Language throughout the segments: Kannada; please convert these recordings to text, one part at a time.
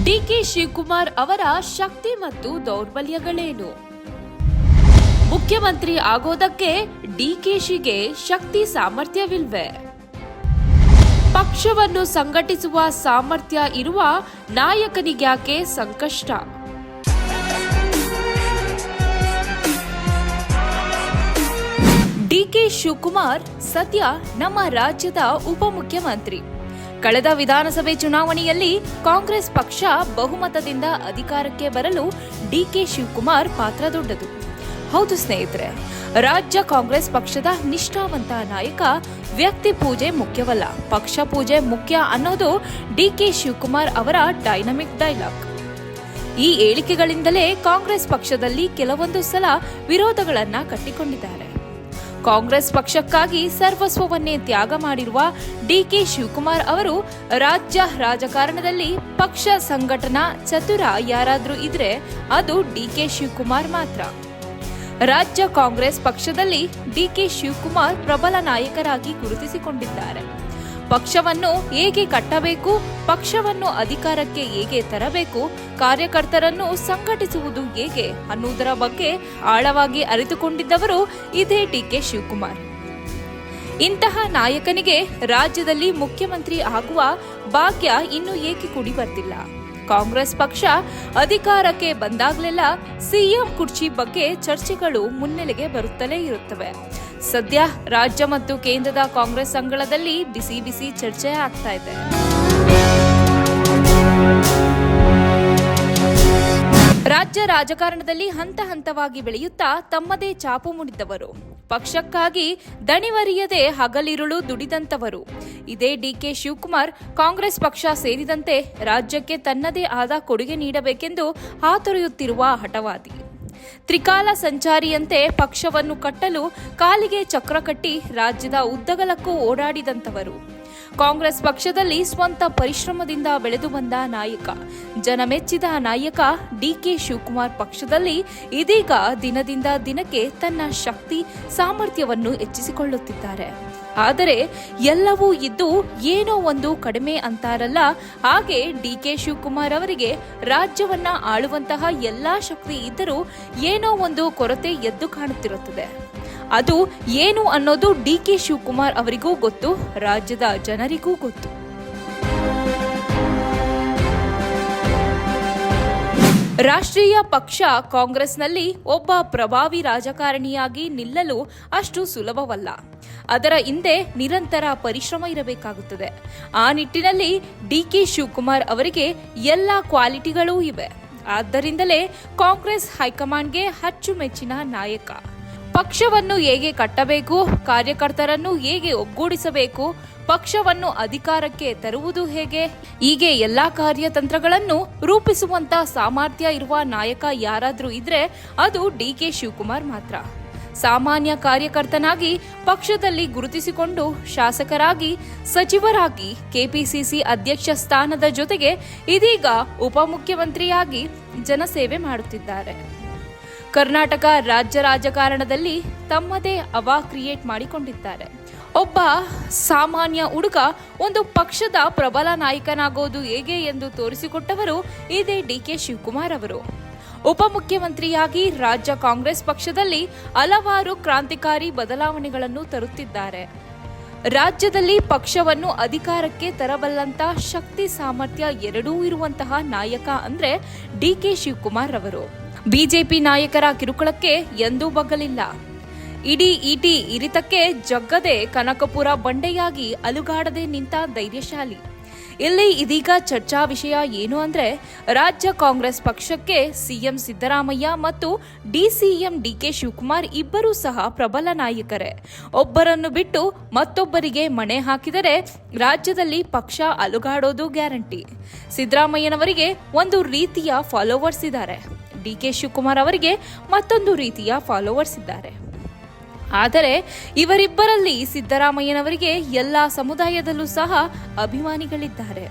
ಡಿಕೆ ಶಿವಕುಮಾರ್ ಅವರ ಶಕ್ತಿ ಮತ್ತು ದೌರ್ಬಲ್ಯಗಳೇನು? ಮುಖ್ಯಮಂತ್ರಿ ಆಗೋದಕ್ಕೆ ಡಿಕೆಶಿಗೆ ಶಕ್ತಿ ಸಾಮರ್ಥ್ಯವಿಲ್ವೇ? ಪಕ್ಷವನ್ನು ಸಂಘಟಿಸುವ ಸಾಮರ್ಥ್ಯ ಇರುವ ನಾಯಕನಿಗ್ಯಾಕೆ ಸಂಕಷ್ಟ? ಡಿಕೆ ಶಿವಕುಮಾರ್ ಸದ್ಯ ನಮ್ಮ ರಾಜ್ಯದ ಉಪಮುಖ್ಯಮಂತ್ರಿ. ಕಳೆದ ವಿಧಾನಸಭೆ ಚುನಾವಣೆಯಲ್ಲಿ ಕಾಂಗ್ರೆಸ್ ಪಕ್ಷ ಬಹುಮತದಿಂದ ಅಧಿಕಾರಕ್ಕೆ ಬರಲು ಡಿಕೆ ಶಿವಕುಮಾರ್ ಪಾತ್ರ ದೊಡ್ಡದು. ಹೌದು ಸ್ನೇಹಿತರೆ, ರಾಜ್ಯ ಕಾಂಗ್ರೆಸ್ ಪಕ್ಷದ ನಿಷ್ಠಾವಂತ ನಾಯಕ. ವ್ಯಕ್ತಿ ಪೂಜೆ ಮುಖ್ಯವಲ್ಲ, ಪಕ್ಷ ಪೂಜೆ ಮುಖ್ಯ ಅನ್ನೋದು ಡಿಕೆ ಶಿವಕುಮಾರ್ ಅವರ ಡೈನಮಿಕ್ ಡೈಲಾಗ್. ಈ ಹೇಳಿಕೆಗಳಿಂದಲೇ ಕಾಂಗ್ರೆಸ್ ಪಕ್ಷದಲ್ಲಿ ಕೆಲವೊಂದು ಸಲ ವಿರೋಧಗಳನ್ನ ಕಟ್ಟಿಕೊಂಡಿದ್ದಾರೆ. ಕಾಂಗ್ರೆಸ್ ಪಕ್ಷಕ್ಕಾಗಿ ಸರ್ವಸ್ವವನ್ನೇ ತ್ಯಾಗ ಮಾಡಿರುವ ಡಿಕೆ ಶಿವಕುಮಾರ್ ಅವರು ರಾಜ್ಯ ರಾಜಕಾರಣದಲ್ಲಿ ಪಕ್ಷ ಸಂಘಟನಾ ಚತುರ ಯಾರಾದ್ರೂ ಇದ್ರೆ ಅದು ಡಿಕೆ ಶಿವಕುಮಾರ್ ಮಾತ್ರ. ರಾಜ್ಯ ಕಾಂಗ್ರೆಸ್ ಪಕ್ಷದಲ್ಲಿ ಡಿಕೆ ಶಿವಕುಮಾರ್ ಪ್ರಬಲ ನಾಯಕರಾಗಿ ಗುರುತಿಸಿಕೊಂಡಿದ್ದಾರೆ. ಪಕ್ಷವನ್ನು ಹೇಗೆ ಕಟ್ಟಬೇಕು, ಪಕ್ಷವನ್ನು ಅಧಿಕಾರಕ್ಕೆ ಹೇಗೆ ತರಬೇಕು, ಕಾರ್ಯಕರ್ತರನ್ನು ಸಂಘಟಿಸುವುದು ಹೇಗೆ ಅನ್ನುವುದರ ಬಗ್ಗೆ ಆಳವಾಗಿ ಅರಿತುಕೊಂಡಿದ್ದವರು ಇದೇ ಡಿಕೆ ಶಿವಕುಮಾರ್. ಇಂತಹ ನಾಯಕನಿಗೆ ರಾಜ್ಯದಲ್ಲಿ ಮುಖ್ಯಮಂತ್ರಿ ಆಗುವ ಭಾಗ್ಯ ಇನ್ನೂ ಏಕೆ ಕೂಡಿ ಬರ್ತಿಲ್ಲ? ಕಾಂಗ್ರೆಸ್ ಪಕ್ಷ ಅಧಿಕಾರಕ್ಕೆ ಬಂದಾಗಲೆಲ್ಲ ಸಿಎಂ ಕುರ್ಚಿ ಬಗ್ಗೆ ಚರ್ಚೆಗಳು ಮುನ್ನೆಲೆಗೆ ಬರುತ್ತಲೇ ಇರುತ್ತವೆ. ಸದ್ಯ ರಾಜ್ಯ ಮತ್ತು ಕೇಂದ್ರದ ಕಾಂಗ್ರೆಸ್ ಅಂಗಳದಲ್ಲಿ ಬಿಸಿ ಬಿಸಿ ಚರ್ಚೆ ಆಗ್ತಾ ಇದೆ. ರಾಜ್ಯ ರಾಜಕಾರಣದಲ್ಲಿ ಹಂತ ಹಂತವಾಗಿ ಬೆಳೆಯುತ್ತಾ ತಮ್ಮದೇ ಛಾಪು ಮೂಡಿದ್ದವರು, ಪಕ್ಷಕ್ಕಾಗಿ ದಣಿವರಿಯದೆ ಹಗಲಿರುಳು ದುಡಿದಂತವರು ಇದೇ ಡಿಕೆ ಶಿವಕುಮಾರ್. ಕಾಂಗ್ರೆಸ್ ಪಕ್ಷ ಸೇರಿದಂತೆ ರಾಜ್ಯಕ್ಕೆ ತನ್ನದೇ ಆದ ಕೊಡುಗೆ ನೀಡಬೇಕೆಂದು ಹಾತೊರೆಯುತ್ತಿರುವ ಹಠವಾದಿ. ತ್ರಿಕಾಲ ಸಂಚಾರಿಯಂತೆ ಪಕ್ಷವನ್ನು ಕಟ್ಟಲು ಕಾಲಿಗೆ ಚಕ್ರ ಕಟ್ಟಿ ರಾಜ್ಯದ ಉದ್ದಗಲಕ್ಕೂ ಓಡಾಡಿದಂತವರು. ಕಾಂಗ್ರೆಸ್ ಪಕ್ಷದಲ್ಲಿ ಸ್ವಂತ ಪರಿಶ್ರಮದಿಂದ ಬೆಳೆದು ಬಂದ ನಾಯಕ, ಜನಮೆಚ್ಚಿದ ನಾಯಕ ಡಿಕೆ ಶಿವಕುಮಾರ್ ಪಕ್ಷದಲ್ಲಿ ಇದೀಗ ದಿನದಿಂದ ದಿನಕ್ಕೆ ತನ್ನ ಶಕ್ತಿ ಸಾಮರ್ಥ್ಯವನ್ನು ಹೆಚ್ಚಿಸಿಕೊಳ್ಳುತ್ತಿದ್ದಾರೆ. ಆದರೆ ಎಲ್ಲವೂ ಇದ್ದು ಏನೋ ಒಂದು ಕಡಿಮೆ ಅಂತಾರಲ್ಲ, ಹಾಗೆ ಡಿಕೆ ಶಿವಕುಮಾರ್ ಅವರಿಗೆ ರಾಜ್ಯವನ್ನ ಆಳುವಂತಹ ಎಲ್ಲಾ ಶಕ್ತಿ ಇದ್ದರೂ ಏನೋ ಒಂದು ಕೊರತೆ ಎದ್ದು ಕಾಣುತ್ತಿರುತ್ತದೆ. ಅದು ಏನು ಅನ್ನೋದು ಡಿಕೆ ಶಿವಕುಮಾರ್ ಅವರಿಗೂ ಗೊತ್ತು, ರಾಜ್ಯದ ಜನರಿಗೂ ಗೊತ್ತು. ರಾಷ್ಟ್ರೀಯ ಪಕ್ಷ ಕಾಂಗ್ರೆಸ್ನಲ್ಲಿ ಒಬ್ಬ ಪ್ರಭಾವಿ ರಾಜಕಾರಣಿಯಾಗಿ ನಿಲ್ಲಲು ಅಷ್ಟು ಸುಲಭವಲ್ಲ. ಅದರ ಹಿಂದೆ ನಿರಂತರ ಪರಿಶ್ರಮ ಇರಬೇಕಾಗುತ್ತದೆ. ಆ ನಿಟ್ಟಿನಲ್ಲಿ ಡಿಕೆ ಶಿವಕುಮಾರ್ ಅವರಿಗೆ ಎಲ್ಲ ಕ್ವಾಲಿಟಿಗಳೂ ಇವೆ. ಆದ್ದರಿಂದಲೇ ಕಾಂಗ್ರೆಸ್ ಹೈಕಮಾಂಡ್ಗೆ ಅಚ್ಚುಮೆಚ್ಚಿನ ನಾಯಕ. ಪಕ್ಷವನ್ನು ಹೇಗೆ ಕಟ್ಟಬೇಕು, ಕಾರ್ಯಕರ್ತರನ್ನು ಹೇಗೆ ಒಗ್ಗೂಡಿಸಬೇಕು, ಪಕ್ಷವನ್ನು ಅಧಿಕಾರಕ್ಕೆ ತರುವುದು ಹೇಗೆ, ಹೀಗೆ ಎಲ್ಲಾ ಕಾರ್ಯತಂತ್ರಗಳನ್ನು ರೂಪಿಸುವಂತ ಸಾಮರ್ಥ್ಯ ಇರುವ ನಾಯಕ ಯಾರಾದ್ರೂ ಇದ್ರೆ ಅದು ಡಿಕೆ ಶಿವಕುಮಾರ್ ಮಾತ್ರ. ಸಾಮಾನ್ಯ ಕಾರ್ಯಕರ್ತನಾಗಿ ಪಕ್ಷದಲ್ಲಿ ಗುರುತಿಸಿಕೊಂಡು ಶಾಸಕರಾಗಿ, ಸಚಿವರಾಗಿ, ಕೆಪಿಸಿಸಿ ಅಧ್ಯಕ್ಷ ಸ್ಥಾನದ ಜೊತೆಗೆ ಇದೀಗ ಉಪಮುಖ್ಯಮಂತ್ರಿಯಾಗಿ ಜನಸೇವೆ ಮಾಡುತ್ತಿದ್ದಾರೆ. ಕರ್ನಾಟಕ ರಾಜ್ಯ ರಾಜಕಾರಣದಲ್ಲಿ ತಮ್ಮದೇ ಹವಾ ಕ್ರಿಯೇಟ್ ಮಾಡಿಕೊಂಡಿದ್ದಾರೆ. ಒಬ್ಬ ಸಾಮಾನ್ಯ ಹುಡುಗ ಒಂದು ಪಕ್ಷದ ಪ್ರಬಲ ನಾಯಕನಾಗೋದು ಹೇಗೆ ಎಂದು ತೋರಿಸಿಕೊಟ್ಟವರು ಇದೇ ಡಿಕೆ ಶಿವಕುಮಾರ್ ಅವರು. ಉಪಮುಖ್ಯಮಂತ್ರಿಯಾಗಿ ರಾಜ್ಯ ಕಾಂಗ್ರೆಸ್ ಪಕ್ಷದಲ್ಲಿ ಹಲವಾರು ಕ್ರಾಂತಿಕಾರಿ ಬದಲಾವಣೆಗಳನ್ನು ತರುತ್ತಿದ್ದಾರೆ. ರಾಜ್ಯದಲ್ಲಿ ಪಕ್ಷವನ್ನು ಅಧಿಕಾರಕ್ಕೆ ತರಬಲ್ಲಂತ ಶಕ್ತಿ ಸಾಮರ್ಥ್ಯ ಎರಡೂ ಇರುವಂತಹ ನಾಯಕ ಅಂದ್ರೆ ಡಿಕೆ ಶಿವಕುಮಾರ್ ಅವರು. ಬಿಜೆಪಿ ನಾಯಕರ ಕಿರುಕುಳಕ್ಕೆ ಎಂದೂ ಬಗ್ಗಲಿಲ್ಲ. ಇಡೀ ಈಟಿ ಇರಿತಕ್ಕೆ ಜಗ್ಗದೆ ಕನಕಪುರ ಬಂಡೆಯಾಗಿ ಅಲುಗಾಡದೆ ನಿಂತ ಧೈರ್ಯಶಾಲಿ. ಇಲ್ಲಿ ಇದೀಗ ಚರ್ಚಾ ವಿಷಯ ಏನು ಅಂದ್ರೆ, ರಾಜ್ಯ ಕಾಂಗ್ರೆಸ್ ಪಕ್ಷಕ್ಕೆ ಸಿಎಂ ಸಿದ್ದರಾಮಯ್ಯ ಮತ್ತು ಡಿಸಿಎಂ ಡಿಕೆ ಶಿವಕುಮಾರ್ ಇಬ್ಬರೂ ಸಹ ಪ್ರಬಲ ನಾಯಕರೇ. ಒಬ್ಬರನ್ನು ಬಿಟ್ಟು ಮತ್ತೊಬ್ಬರಿಗೆ ಮಣೆ ಹಾಕಿದರೆ ರಾಜ್ಯದಲ್ಲಿ ಪಕ್ಷ ಅಲುಗಾಡೋದು ಗ್ಯಾರಂಟಿ. ಸಿದ್ದರಾಮಯ್ಯನವರಿಗೆ ಒಂದು ರೀತಿಯ ಫಾಲೋವರ್ಸ್ ಇದ್ದಾರೆ, ಡಿಕೆ ಶಿವಕುಮಾರ್ ಅವರಿಗೆ ಮತ್ತೊಂದು ರೀತಿಯ ಫಾಲೋವರ್ಸ್ ಇದ್ದಾರೆ. ಆದರೆ ಇವರಿಬ್ಬರಲ್ಲಿ ಸಿದ್ದರಾಮಯ್ಯನವರಿಗೆ ಎಲ್ಲಾ ಸಮುದಾಯದಲ್ಲೂ ಸಹ ಅಭಿಮಾನಿಗಳಿದ್ದಾರೆ.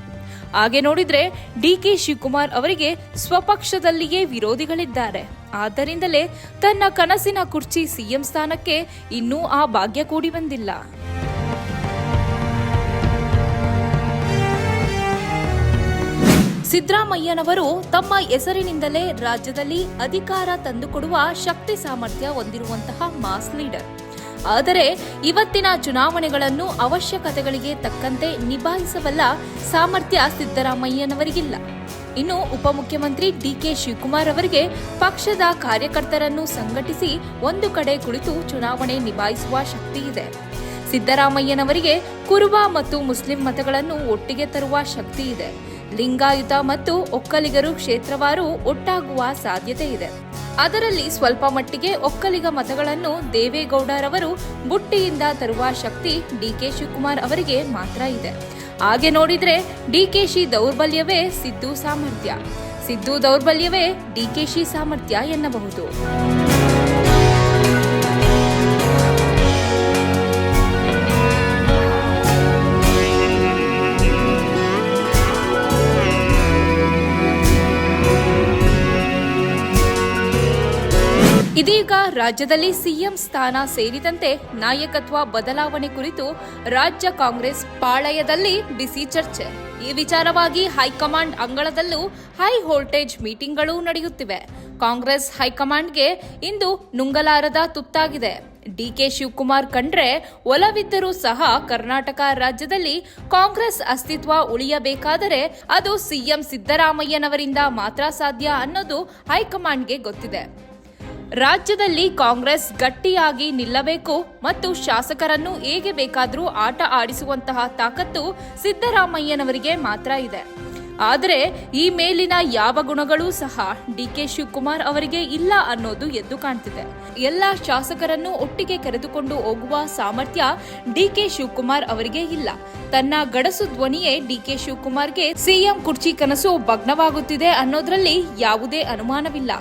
ಹಾಗೆ ನೋಡಿದ್ರೆ ಡಿಕೆ ಶಿವಕುಮಾರ್ ಅವರಿಗೆ ಸ್ವಪಕ್ಷದಲ್ಲಿಯೇ ವಿರೋಧಿಗಳಿದ್ದಾರೆ. ಆದ್ದರಿಂದಲೇ ತನ್ನ ಕನಸಿನ ಕುರ್ಚಿ ಸಿಎಂ ಸ್ಥಾನಕ್ಕೆ ಇನ್ನೂ ಆ ಭಾಗ್ಯ ಕೂಡಿ ಬಂದಿಲ್ಲ. ಸಿದ್ದರಾಮಯ್ಯನವರು ತಮ್ಮ ಹೆಸರಿನಿಂದಲೇ ರಾಜ್ಯದಲ್ಲಿ ಅಧಿಕಾರ ತಂದುಕೊಡುವ ಶಕ್ತಿ ಸಾಮರ್ಥ್ಯ ಹೊಂದಿರುವಂತಹ ಮಾಸ್ ಲೀಡರ್. ಆದರೆ ಇವತ್ತಿನ ಚುನಾವಣೆಗಳನ್ನು ಅವಶ್ಯಕತೆಗಳಿಗೆ ತಕ್ಕಂತೆ ನಿಭಾಯಿಸಬಲ್ಲ ಸಾಮರ್ಥ್ಯ ಸಿದ್ದರಾಮಯ್ಯನವರಿಗಿಲ್ಲ. ಇನ್ನು ಉಪಮುಖ್ಯಮಂತ್ರಿ ಡಿಕೆ ಶಿವಕುಮಾರ್ ಅವರಿಗೆ ಪಕ್ಷದ ಕಾರ್ಯಕರ್ತರನ್ನು ಸಂಘಟಿಸಿ ಒಂದು ಕಡೆ ಕುಳಿತು ಚುನಾವಣೆ ನಿಭಾಯಿಸುವ ಶಕ್ತಿ ಇದೆ. ಸಿದ್ದರಾಮಯ್ಯನವರಿಗೆ ಕುರುಬ ಮತ್ತು ಮುಸ್ಲಿಂ ಮತಗಳನ್ನು ಒಟ್ಟಿಗೆ ತರುವ ಶಕ್ತಿ ಇದೆ. ಲಿಂಗಾಯುತ ಮತ್ತು ಒಕ್ಕಲಿಗರು ಕ್ಷೇತ್ರವಾರು ಒಟ್ಟಾಗುವ ಸಾಧ್ಯತೆ ಇದೆ. ಅದರಲ್ಲಿ ಸ್ವಲ್ಪ ಮಟ್ಟಿಗೆ ಒಕ್ಕಲಿಗ ಮತಗಳನ್ನು ದೇವೇಗೌಡರವರು ಬುಟ್ಟಿಯಿಂದ ತರುವ ಶಕ್ತಿ ಡಿಕೆ ಶಿವಕುಮಾರ್ ಅವರಿಗೆ ಮಾತ್ರ ಇದೆ. ಹಾಗೆ ನೋಡಿದ್ರೆ ಡಿಕೆಶಿ ದೌರ್ಬಲ್ಯವೇ ಸಿದ್ದು ಸಾಮರ್ಥ್ಯ, ಸಿದ್ದು ದೌರ್ಬಲ್ಯವೇ ಡಿಕೆಶಿ ಸಾಮರ್ಥ್ಯ ಎನ್ನಬಹುದು. ಇದೀಗ ರಾಜ್ಯದಲ್ಲಿ ಸಿಎಂ ಸ್ಥಾನ ಸೇರಿದಂತೆ ನಾಯಕತ್ವ ಬದಲಾವಣೆ ಕುರಿತು ರಾಜ್ಯ ಕಾಂಗ್ರೆಸ್ ಪಾಳಯದಲ್ಲಿ ಬಿಸಿ ಚರ್ಚೆ. ಈ ವಿಚಾರವಾಗಿ ಹೈಕಮಾಂಡ್ ಅಂಗಳದಲ್ಲೂ ಹೈ ವೋಲ್ಟೇಜ್ ಮೀಟಿಂಗ್ಗಳು ನಡೆಯುತ್ತಿವೆ. ಕಾಂಗ್ರೆಸ್ ಹೈಕಮಾಂಡ್ಗೆ ಇಂದು ನುಂಗಲಾರದ ತುತ್ತಾಗಿದೆ. ಡಿಕೆ ಶಿವಕುಮಾರ್ ಕಂಡ್ರೆ ಒಲವಿದ್ದರೂ ಸಹ ಕರ್ನಾಟಕ ರಾಜ್ಯದಲ್ಲಿ ಕಾಂಗ್ರೆಸ್ ಅಸ್ತಿತ್ವ ಉಳಿಯಬೇಕಾದರೆ ಅದು ಸಿಎಂ ಸಿದ್ದರಾಮಯ್ಯನವರಿಂದ ಮಾತ್ರ ಸಾಧ್ಯ ಅನ್ನೋದು ಹೈಕಮಾಂಡ್ಗೆ ಗೊತ್ತಿದೆ. ರಾಜ್ಯದಲ್ಲಿ ಕಾಂಗ್ರೆಸ್ ಗಟ್ಟಿಯಾಗಿ ನಿಲ್ಲಬೇಕು ಮತ್ತು ಶಾಸಕರನ್ನು ಹೇಗೆ ಬೇಕಾದರೂ ಆಟ ಆಡಿಸುವಂತಹ ತಾಕತ್ತು ಸಿದ್ದರಾಮಯ್ಯನವರಿಗೆ ಮಾತ್ರ ಇದೆ. ಆದರೆ ಈ ಮೇಲಿನ ಯಾವ ಗುಣಗಳೂ ಸಹ ಡಿಕೆ ಶಿವಕುಮಾರ್ ಅವರಿಗೆ ಇಲ್ಲ ಅನ್ನೋದು ಎದ್ದು ಕಾಣ್ತಿದೆ. ಎಲ್ಲ ಶಾಸಕರನ್ನು ಒಟ್ಟಿಗೆ ಕರೆದುಕೊಂಡು ಹೋಗುವ ಸಾಮರ್ಥ್ಯ ಡಿಕೆ ಶಿವಕುಮಾರ್ ಅವರಿಗೆ ಇಲ್ಲ. ತನ್ನ ಗಡಸು ಧ್ವನಿಯೇ ಡಿಕೆ ಶಿವಕುಮಾರ್ಗೆ ಸಿಎಂ ಕುರ್ಚಿ ಕನಸು ಭಗ್ನವಾಗುತ್ತಿದೆ ಅನ್ನೋದ್ರಲ್ಲಿ ಯಾವುದೇ ಅನುಮಾನವಿಲ್ಲ.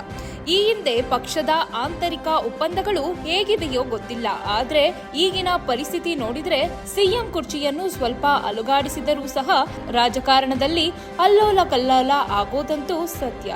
ಈ ಹಿಂದೆ ಪಕ್ಷದ ಆಂತರಿಕ ಒಪ್ಪಂದಗಳು ಹೇಗಿದೆಯೋ ಗೊತ್ತಿಲ್ಲ. ಆದರೆ ಈಗಿನ ಪರಿಸ್ಥಿತಿ ನೋಡಿದ್ರೆ ಸಿಎಂ ಕುರ್ಚಿಯನ್ನು ಸ್ವಲ್ಪ ಅಲುಗಾಡಿಸಿದರೂ ಸಹ ರಾಜಕಾರಣದಲ್ಲಿ ಅಲ್ಲೋಲ ಕಲ್ಲೋಲ ಆಗೋದಂತೂ ಸತ್ಯ.